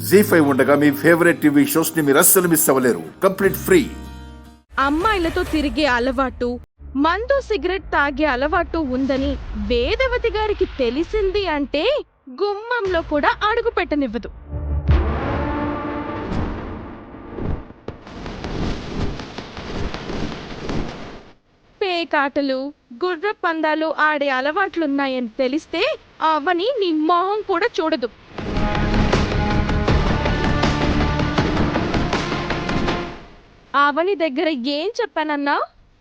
జీ5 ఉండగా మీ favourite TV shows ని మీరు అస్సలు మిస్ అవ్వలేరు. Complete free. అమ్మాయిలతో తిరిగే అలవాటు, మందు సిగరెట్ తాగే అలవాటు ఉందని వేదవతి గారికి తెలిసింది అంటే గుమ్మంలో కూడా అడుగు పెట్టనివ్వదు. పేకాటలు, గుర్ర పందాలు ఆడే అలవాట్లున్నాయని తెలిస్తే అవని నీ మొహం కూడా చూడదు. అవని దగ్గర ఏం చెప్పానన్నా?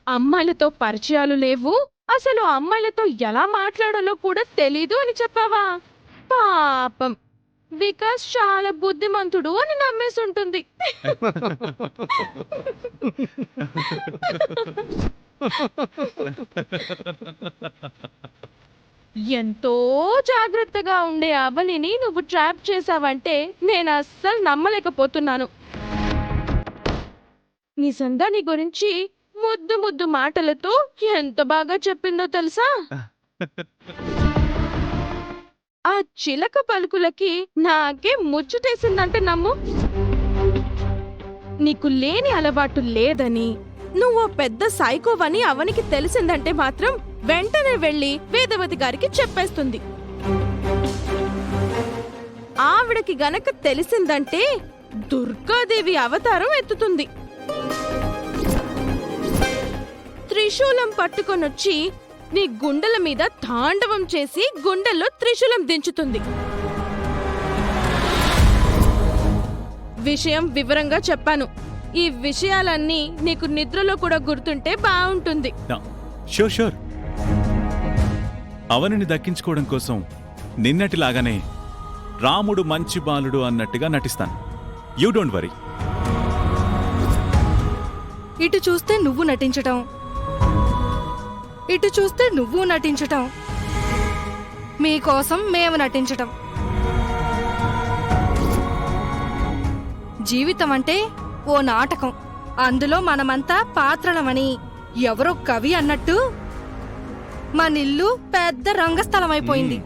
అమ్మాయిలతో పరిచయాలు లేవు, అసలు అమ్మాయిలతో ఎలా మాట్లాడాలో కూడా తెలీదు అని చెప్పావా? పాపం, వికాస్ చాలా బుద్ధిమంతుడు అని నమ్మేసి ఉంటుంది. ఎంతో జాగ్రత్తగా ఉండే అవనిని నువ్వు ట్రాప్ చేసావంటే నేను అస్సలు నమ్మలేకపోతున్నాను. నిజంగా నీ గురించి ముద్దు ముద్దు మాటలతో ఎంత బాగా చెప్పిందో తెలుసా? ఆ చిలక పలుకులకి నాకే ముచ్చటేసిందంటే నమ్ము. నీకు లేని అలవాటు లేదని, నువ్వు పెద్ద సైకోవని అవనికి తెలిసిందంటే మాత్రం వెంటనే వెళ్ళి వేదవతి గారికి చెప్పేస్తుంది. ఆవిడకి గనక తెలిసిందంటే దుర్గాదేవి అవతారం ఎత్తుతుంది. త్రిశూలం పట్టుకొనొచ్చి నీ గుండెల మీద తాండవం చేసి గుండెల్లో త్రిశూలం దించుతుంది. విషయం వివరంగా చెప్పాను. ఈ విషయాలన్నీ నీకు నిద్రలో కూడా గుర్తుంటే బాగుంటుంది. షూర్. అవనిని దక్కించుకోవడం కోసం నిన్నటిలాగానే రాముడు మంచి బాలుడు అన్నట్టుగా నటిస్తాను. You don't worry. ఇటు చూస్తే నువ్వు నటించటం, ఇటు చూస్తే నువ్వు నటించటం, మీకోసం మేము నటించటం. జీవితం అంటే ఓ నాటకం, అందులో మనమంతా పాత్రలమని ఎవరో కవి అన్నట్టు మనిల్లు పెద్ద రంగస్థలం అయిపోయింది.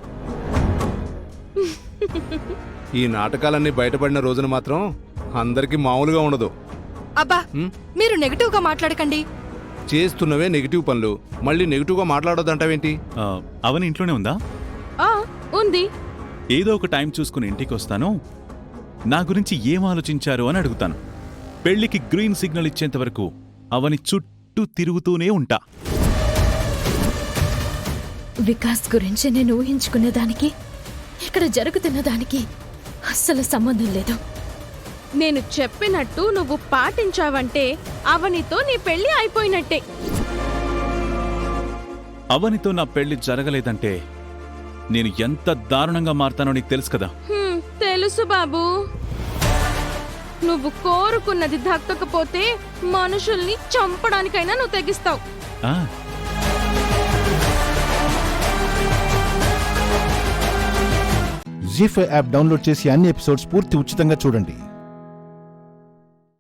ఈ నాటకాలన్నీ బయటపడిన రోజున మాత్రం అందరికీ మామూలుగా ఉండదు. అబ్బా, మీరు నెగటివ్ గా మాట్లాడకండి. చేస్తున్నవే నెగిటివ్ పనులు, మళ్ళీ నెగిటివ్ గా మాట్లాడొద్దంటావేంటి? అవని ఇంట్లోనే ఉందా? ఉంది. ఏదో ఒక టైం చూసుకుని ఇంటికి వస్తాను, నా గురించి ఏం ఆలోచించారు అని అడుగుతాను. పెళ్లికి గ్రీన్ సిగ్నల్ ఇచ్చేంత వరకు అవని చుట్టూ తిరుగుతూనే ఉంటా. వికాస్ గురించి నేను ఊహించుకునే దానికి ఇక్కడ జరుగుతున్న దానికి అస్సలు సంబంధం లేదు. నేను చెప్పినట్టు నువ్వు పాటించావంటే అవనితో నీ పెళ్లి అయిపోయినట్టే. అవనితో నా పెళ్లి జరగలేదంటే నేను ఎంత దారుణంగా మారతానో నీకు తెలుసు కదా. తెలుసు బాబు. నువ్వు కోరుకున్నది దక్కకపోతే మనుషుల్ని చంపడానికైనా నువ్వు తెగిస్తావు. జీ5 యాప్ డౌన్లోడ్ చేసి అన్ని ఎపిసోడ్స్ పూర్తి ఉచితంగా చూడండి.